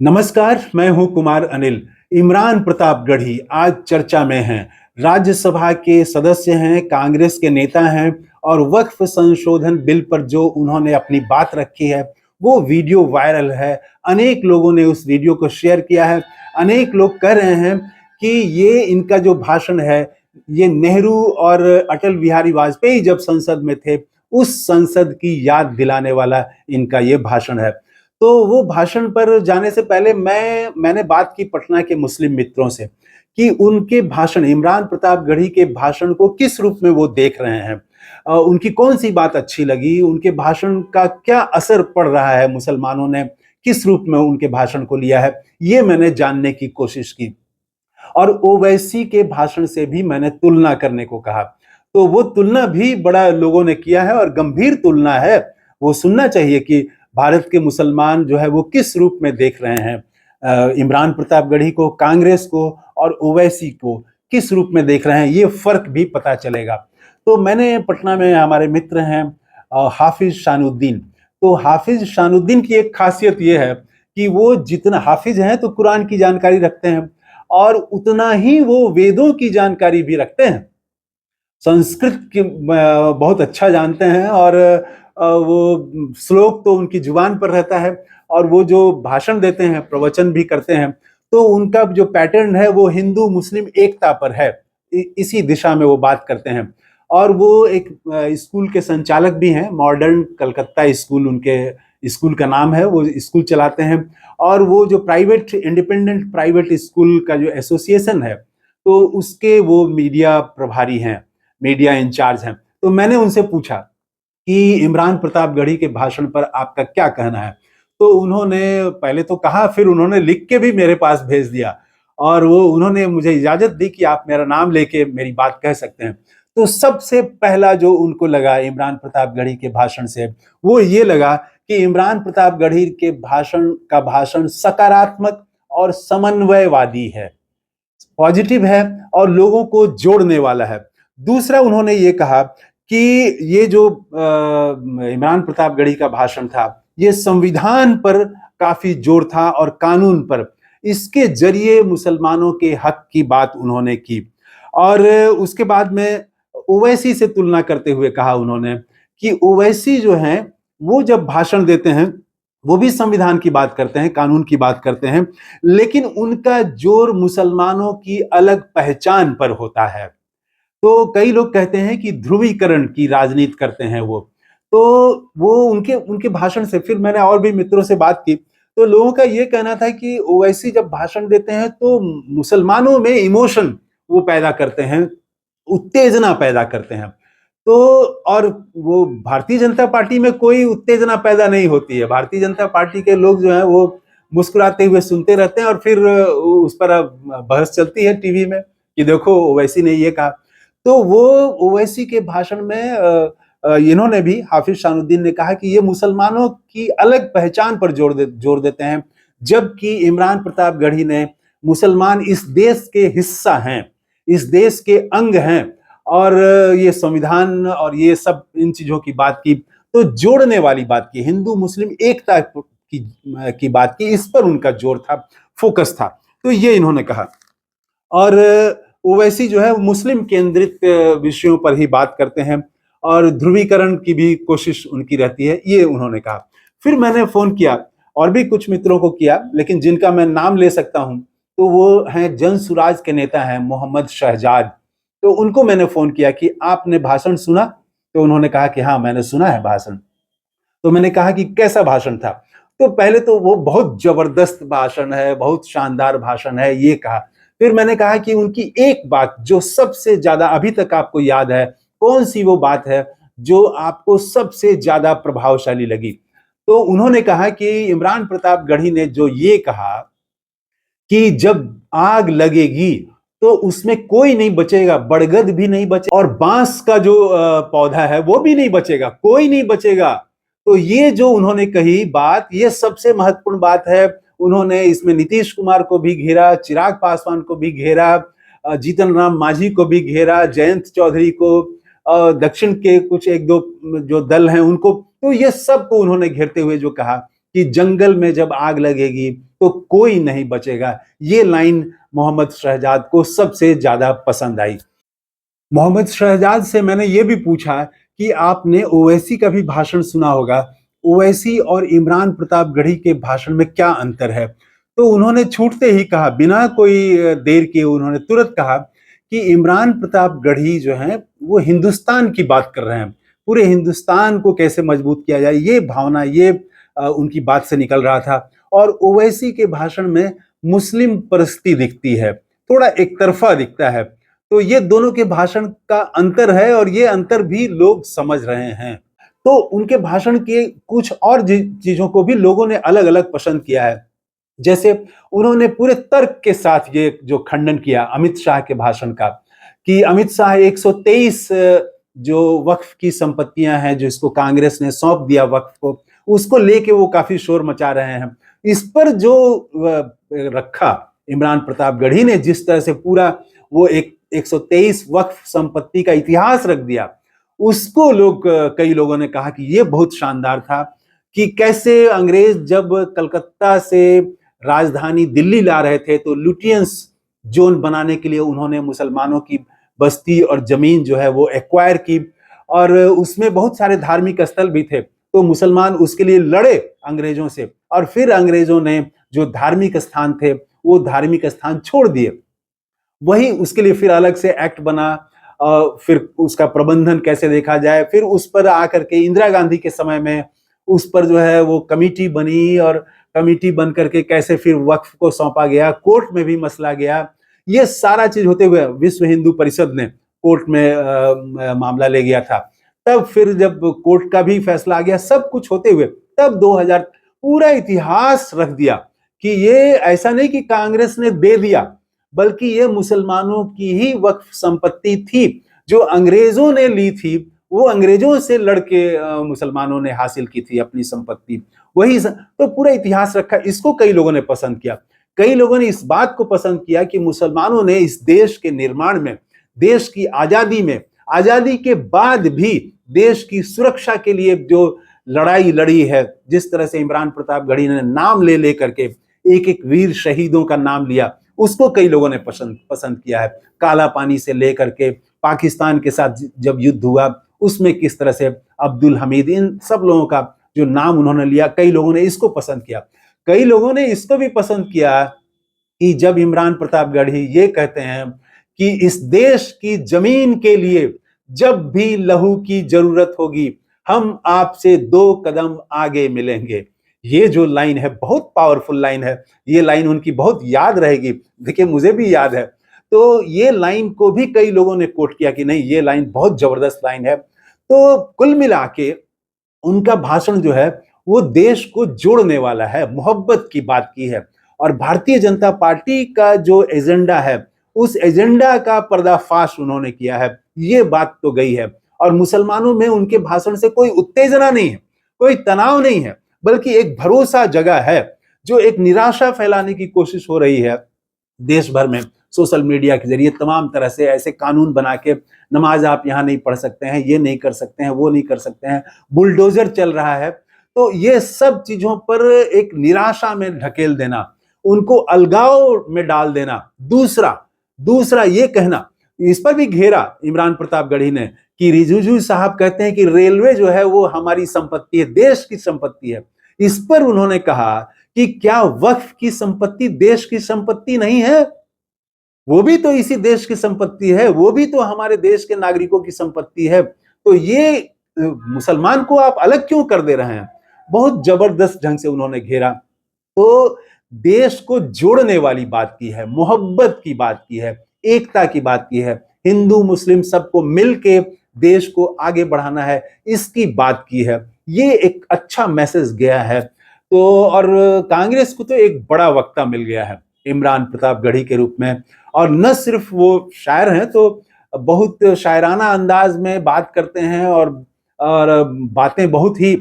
नमस्कार, मैं हूं कुमार अनिल। इमरान प्रतापगढ़ी आज चर्चा में हैं। राज्यसभा के सदस्य हैं, कांग्रेस के नेता हैं और वक्फ संशोधन बिल पर जो उन्होंने अपनी बात रखी है, वो वीडियो वायरल है। अनेक लोगों ने उस वीडियो को शेयर किया है। अनेक लोग कह रहे हैं कि ये इनका जो भाषण है, ये नेहरू और अटल बिहारी वाजपेयी जब संसद में थे, उस संसद की याद दिलाने वाला इनका ये भाषण है। तो वो भाषण पर जाने से पहले मैंने बात की पटना के मुस्लिम मित्रों से कि उनके भाषण, इमरान प्रतापगढ़ी के भाषण को किस रूप में वो देख रहे हैं। उनकी कौन सी बात अच्छी लगी, उनके भाषण का क्या असर पड़ रहा है, मुसलमानों ने किस रूप में उनके भाषण को लिया है, ये मैंने जानने की कोशिश की। और ओवैसी के भाषण से भी मैंने तुलना करने को कहा। तो वो तुलना भी बड़ा लोगों ने किया है और गंभीर तुलना है। वो सुनना चाहिए कि भारत के मुसलमान जो है वो किस रूप में देख रहे हैं, इमरान प्रतापगढ़ी को, कांग्रेस को और ओवैसी को किस रूप में देख रहे हैं, ये फर्क भी पता चलेगा। तो मैंने पटना में, हमारे मित्र हैं हाफिज शानुद्दीन। तो हाफिज शानुद्दीन की एक खासियत ये है कि वो जितना हाफिज हैं तो कुरान की जानकारी रखते हैं और उतना ही वो वेदों की जानकारी भी रखते हैं। संस्कृत की बहुत अच्छा जानते हैं और वो श्लोक तो उनकी जुबान पर रहता है और वो जो भाषण देते हैं, प्रवचन भी करते हैं, तो उनका जो पैटर्न है वो हिंदू मुस्लिम एकता पर है। इसी दिशा में वो बात करते हैं। और वो एक स्कूल के संचालक भी हैं, मॉडर्न कलकत्ता स्कूल उनके स्कूल का नाम है, वो स्कूल चलाते हैं। और वो जो प्राइवेट, इंडिपेंडेंट प्राइवेट स्कूल का जो एसोसिएशन है, तो उसके वो मीडिया प्रभारी हैं, मीडिया इंचार्ज हैं। तो मैंने उनसे पूछा कि इमरान प्रतापगढ़ी के भाषण पर आपका क्या कहना है। तो उन्होंने पहले तो कहा, फिर उन्होंने लिख के भी मेरे पास भेज दिया और वो उन्होंने मुझे इजाजत दी कि आप मेरा नाम लेके मेरी बात कह सकते हैं। तो सबसे पहला जो उनको लगा इमरान प्रतापगढ़ी के भाषण से, वो ये लगा कि इमरान प्रतापगढ़ी के भाषण सकारात्मक और समन्वयवादी है, पॉजिटिव है और लोगों को जोड़ने वाला है। दूसरा, उन्होंने ये कहा कि ये जो इमरान प्रतापगढ़ी का भाषण था, ये संविधान पर काफी जोर था और कानून पर। इसके जरिए मुसलमानों के हक की बात उन्होंने की। और उसके बाद में ओवैसी से तुलना करते हुए कहा उन्होंने कि ओवैसी जो हैं, वो जब भाषण देते हैं, वो भी संविधान की बात करते हैं, कानून की बात करते हैं, लेकिन उनका जोर मुसलमानों की अलग पहचान पर होता है। तो कई लोग कहते हैं कि ध्रुवीकरण की राजनीति करते हैं वो। तो वो उनके उनके भाषण से, फिर मैंने और भी मित्रों से बात की, तो लोगों का ये कहना था कि ओवैसी जब भाषण देते हैं तो मुसलमानों में इमोशन वो पैदा करते हैं, उत्तेजना पैदा करते हैं। तो और वो भारतीय जनता पार्टी में कोई उत्तेजना पैदा नहीं होती है। भारतीय जनता पार्टी के लोग जो हैं वो मुस्कुराते हुए सुनते रहते हैं और फिर उस पर बहस चलती है टीवी में कि देखो ओवैसी ने ये कहा। तो वो ओवैसी के भाषण में इन्होंने भी, हाफिज शानुद्दीन ने कहा कि ये मुसलमानों की अलग पहचान पर जोर देते हैं, जबकि इमरान प्रतापगढ़ी ने मुसलमान इस देश के हिस्सा हैं, इस देश के अंग हैं और ये संविधान और ये सब इन चीजों की बात की, तो जोड़ने वाली बात की, हिंदू मुस्लिम एकता की बात की, इस पर उनका जोर था, फोकस था। तो ये इन्होंने कहा। और ओवैसी जो है मुस्लिम केंद्रित विषयों पर ही बात करते हैं और ध्रुवीकरण की भी कोशिश उनकी रहती है, ये उन्होंने कहा। फिर मैंने फोन किया और भी कुछ मित्रों को किया, लेकिन जिनका मैं नाम ले सकता हूं तो वो हैं, जन सुराज के नेता हैं मोहम्मद शहजाद। तो उनको मैंने फोन किया कि आपने भाषण सुना? तो उन्होंने कहा कि हाँ, मैंने सुना है भाषण। तो मैंने कहा कि कैसा भाषण था? तो पहले तो वो बहुत जबरदस्त भाषण है, बहुत शानदार भाषण है, ये कहा। फिर मैंने कहा कि उनकी एक बात जो सबसे ज्यादा अभी तक आपको याद है, कौन सी वो बात है जो आपको सबसे ज्यादा प्रभावशाली लगी? तो उन्होंने कहा कि इमरान प्रतापगढ़ी ने जो ये कहा कि जब आग लगेगी तो उसमें कोई नहीं बचेगा, बरगद भी नहीं बचेगा और बांस का जो पौधा है वो भी नहीं बचेगा, कोई नहीं बचेगा। तो ये जो उन्होंने कही बात, ये सबसे महत्वपूर्ण बात है। उन्होंने इसमें नीतीश कुमार को भी घेरा, चिराग पासवान को भी घेरा, जीतन राम मांझी को भी घेरा, जयंत चौधरी को, दक्षिण के कुछ एक दो जो दल हैं उनको, तो ये सबको उन्होंने घेरते हुए जो कहा कि जंगल में जब आग लगेगी तो कोई नहीं बचेगा। ये लाइन मोहम्मद शहजाद को सबसे ज्यादा पसंद आई। मोहम्मद शहजाद से मैंने ये भी पूछा कि आपने ओवैसी का भी भाषण सुना होगा, ओवैसी और इमरान प्रतापगढ़ी के भाषण में क्या अंतर है? तो उन्होंने छूटते ही कहा, बिना कोई देर किए उन्होंने तुरंत कहा कि इमरान प्रतापगढ़ी जो हैं वो हिंदुस्तान की बात कर रहे हैं, पूरे हिंदुस्तान को कैसे मजबूत किया जाए, ये भावना, ये उनकी बात से निकल रहा था। और ओवैसी के भाषण में मुस्लिम परस्ती दिखती है, थोड़ा एक तरफा दिखता है। तो ये दोनों के भाषण का अंतर है और ये अंतर भी लोग समझ रहे हैं। तो उनके भाषण के कुछ और चीजों को भी लोगों ने अलग अलग पसंद किया है। जैसे उन्होंने पूरे तर्क के साथ ये जो खंडन किया अमित शाह के भाषण का, कि अमित शाह 123 जो वक्फ की संपत्तियां हैं जो इसको कांग्रेस ने सौंप दिया वक्फ को, उसको लेके वो काफी शोर मचा रहे हैं। इस पर जो रखा इमरान प्रतापगढ़ी ने, जिस तरह से पूरा वो 123 वक्फ संपत्ति का इतिहास रख दिया, उसको कई लोगों ने कहा कि ये बहुत शानदार था, कि कैसे अंग्रेज जब कलकत्ता से राजधानी दिल्ली ला रहे थे तो लुटियंस जोन बनाने के लिए उन्होंने मुसलमानों की बस्ती और जमीन जो है वो एक्वायर की, और उसमें बहुत सारे धार्मिक स्थल भी थे। तो मुसलमान उसके लिए लड़े अंग्रेजों से, और फिर अंग्रेजों ने जो धार्मिक स्थान थे वो धार्मिक स्थान छोड़ दिए। वही उसके लिए फिर अलग से एक्ट बना, फिर उसका प्रबंधन कैसे देखा जाए, फिर उस पर आकर के इंदिरा गांधी के समय में उस पर जो है वो कमेटी बनी, और कमेटी बन करके कैसे फिर वक्फ को सौंपा गया, कोर्ट में भी मसला गया। ये सारा चीज होते हुए विश्व हिंदू परिषद ने कोर्ट में मामला ले गया था। तब फिर जब कोर्ट का भी फैसला आ गया, सब कुछ होते हुए तब 2000 पूरा इतिहास रख दिया कि ये ऐसा नहीं कि कांग्रेस ने दे दिया, बल्कि ये मुसलमानों की ही वक्फ संपत्ति थी जो अंग्रेजों ने ली थी। वो अंग्रेजों से लड़के मुसलमानों ने हासिल की थी अपनी संपत्ति, तो पूरा इतिहास रखा। इसको कई लोगों ने पसंद किया। कई लोगों ने इस बात को पसंद किया कि मुसलमानों ने इस देश के निर्माण में, देश की आजादी में, आजादी के बाद भी देश की सुरक्षा के लिए जो लड़ाई लड़ी है, जिस तरह से इमरान प्रतापगढ़ी ने नाम ले लेकर के एक एक वीर शहीदों का नाम लिया, उसको कई लोगों ने पसंद किया है। काला पानी से लेकर के पाकिस्तान के साथ जब युद्ध हुआ उसमें किस तरह से अब्दुल हमीद, इन सब लोगों का जो नाम उन्होंने लिया, कई लोगों ने इसको पसंद किया। कई लोगों ने इसको भी पसंद किया कि जब इमरान प्रतापगढ़ी ये कहते हैं कि इस देश की जमीन के लिए जब भी लहू की जरूरत होगी हम आपसे 2 कदम आगे मिलेंगे। ये जो लाइन है बहुत पावरफुल लाइन है, ये लाइन उनकी बहुत याद रहेगी। देखिए मुझे भी याद है। तो ये लाइन को भी कई लोगों ने कोट किया कि नहीं, ये लाइन बहुत जबरदस्त लाइन है। तो कुल मिला के उनका भाषण जो है वो देश को जोड़ने वाला है, मोहब्बत की बात की है। और भारतीय जनता पार्टी का जो एजेंडा है उस एजेंडा का पर्दाफाश उन्होंने किया है, ये बात तो गई है। और मुसलमानों में उनके भाषण से कोई उत्तेजना नहीं है, कोई तनाव नहीं है, बल्कि एक भरोसा जगह है। जो एक निराशा फैलाने की कोशिश हो रही है देश भर में सोशल मीडिया के जरिए, तमाम तरह से ऐसे कानून बना के नमाज आप यहाँ नहीं पढ़ सकते हैं, ये नहीं कर सकते हैं, वो नहीं कर सकते हैं, बुलडोजर चल रहा है। तो ये सब चीजों पर एक निराशा में ढकेल देना, उनको अलगाव में डाल देना। दूसरा ये कहना, इस पर भी घेरा इमरान प्रतापगढ़ी ने, कि रिजिजू साहब कहते हैं कि रेलवे जो है वो हमारी संपत्ति है, देश की संपत्ति है। इस पर उन्होंने कहा कि क्या वक्फ की संपत्ति देश की संपत्ति नहीं है? वो भी तो इसी देश की संपत्ति है, वो भी तो हमारे देश के नागरिकों की संपत्ति है। तो ये मुसलमान को आप अलग क्यों कर दे रहे हैं? बहुत जबरदस्त ढंग से उन्होंने घेरा। तो देश को जोड़ने वाली बात की है, मोहब्बत की बात की है, एकता की बात की है, हिंदू मुस्लिम सबको मिलके देश को आगे बढ़ाना है, इसकी बात की है। ये एक अच्छा मैसेज गया है। तो और कांग्रेस को तो एक बड़ा वक्ता मिल गया है इमरान प्रतापगढ़ी के रूप में। और न सिर्फ वो शायर हैं, तो बहुत शायराना अंदाज में बात करते हैं, और बातें बहुत ही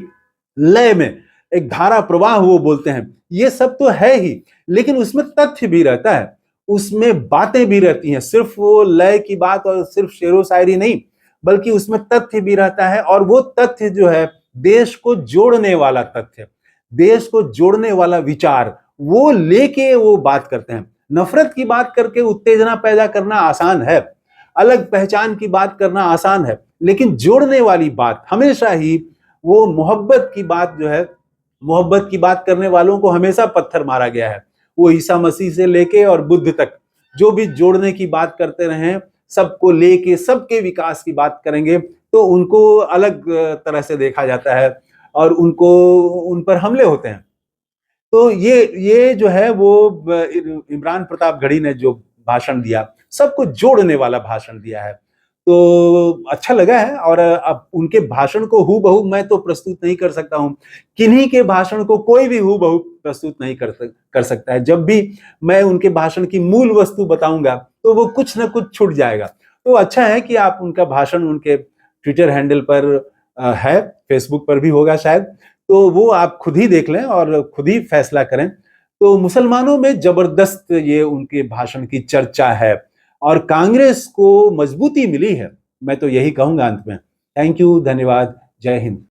लय में, एक धारा प्रवाह वो बोलते हैं। ये सब तो है ही, लेकिन उसमें तथ्य भी रहता है, उसमें बातें भी रहती हैं। सिर्फ वो लय की बात और सिर्फ शेरो शायरी नहीं, बल्कि उसमें तथ्य भी रहता है। और वो तथ्य जो है देश को जोड़ने वाला तथ्य, देश को जोड़ने वाला विचार वो लेके वो बात करते हैं। नफरत की बात करके उत्तेजना पैदा करना आसान है, अलग पहचान की बात करना आसान है, लेकिन जोड़ने वाली बात हमेशा ही वो मोहब्बत की बात जो है, मोहब्बत की बात करने वालों को हमेशा पत्थर मारा गया है। वो ईसा मसीह से लेके और बुद्ध तक जो भी जोड़ने की बात करते रहे, सबको लेके सबके विकास की बात करेंगे तो उनको अलग तरह से देखा जाता है और उनको उन पर हमले होते हैं। तो ये जो है वो इमरान प्रतापगढ़ी ने जो भाषण दिया, सबको जोड़ने वाला भाषण दिया है, तो अच्छा लगा है। और अब उनके भाषण को हूबहू मैं तो प्रस्तुत नहीं कर सकता हूँ, किन्हीं के भाषण को कोई भी हूबहू प्रस्तुत नहीं कर सकता है। जब भी मैं उनके भाषण की मूल वस्तु बताऊंगा तो वो कुछ ना कुछ छूट जाएगा। तो अच्छा है कि आप उनका भाषण उनके ट्विटर हैंडल पर है, फेसबुक पर भी होगा शायद, तो वो आप खुद ही देख लें और खुद ही फैसला करें। तो मुसलमानों में जबरदस्त ये उनके भाषण की चर्चा है और कांग्रेस को मजबूती मिली है, मैं तो यही कहूंगा अंत में। थैंक यू, धन्यवाद, जय हिंद।